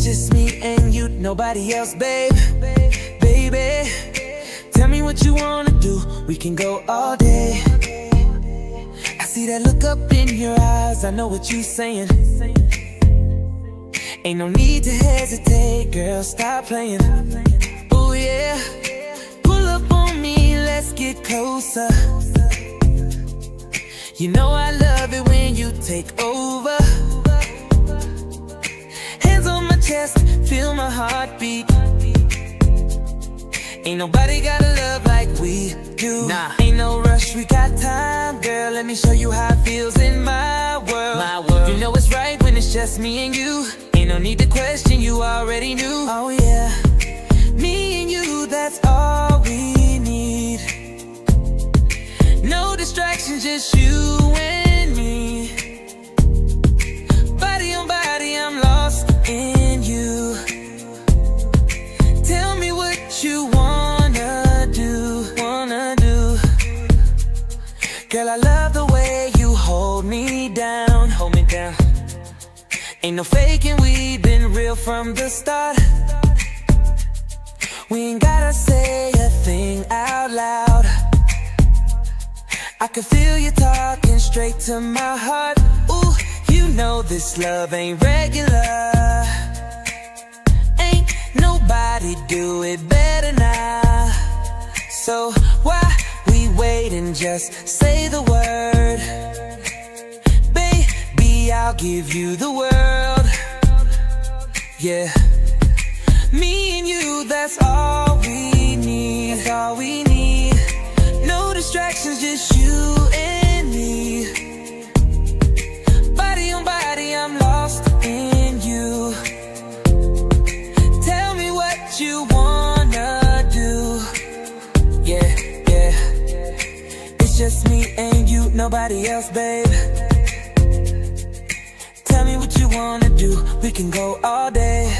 just me and you, nobody else, babe. Baby, tell me what you wanna do, we can go all day. I see that look up in your eyes, I know what you saying. Ain't no need to hesitate, girl, stop playing. Oh yeah, pull up on me, let's get closer. You know I love it when you take over. Hands on my chest, feel my heartbeat. Ain't nobody got a love like we do. Nah. Ain't no rush, we got time, girl. Let me show you how it feels in my world. You know it's right when it's just me and you. Ain't no need to question, you already knew. Oh yeah, me and you, that's all we need. No distractions, just you and me. Body on body, I'm lost in you. Tell me what you wanna do. Girl, I love the way you hold me down. Hold me down. Ain't no faking, we've been real from the start. We ain't gotta say a thing out loud. I can feel you talking straight to my heart. Ooh, you know this love ain't regular. Ain't nobody do it better now. So why we wait and just say the word? Baby, I'll give you the world. Yeah, me and you, that's all we need. That's all we need. No distractions, just you and me. Body on body, I'm lost in you. Tell me what you wanna do. Yeah, yeah. It's just me and you, nobody else, babe. Tell me what you wanna do, we can go all day.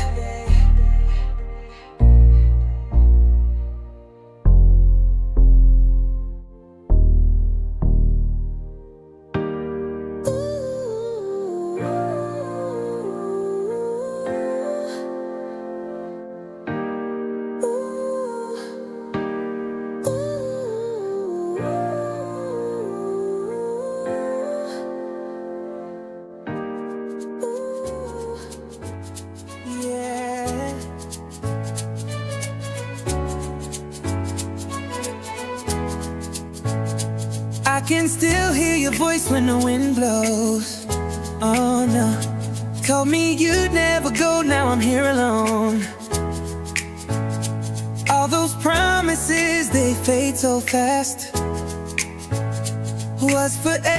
I can still hear your voice when the wind blows. Oh no, told me you'd never go, now I'm here alone. All those promises, they fade so fast. Was forever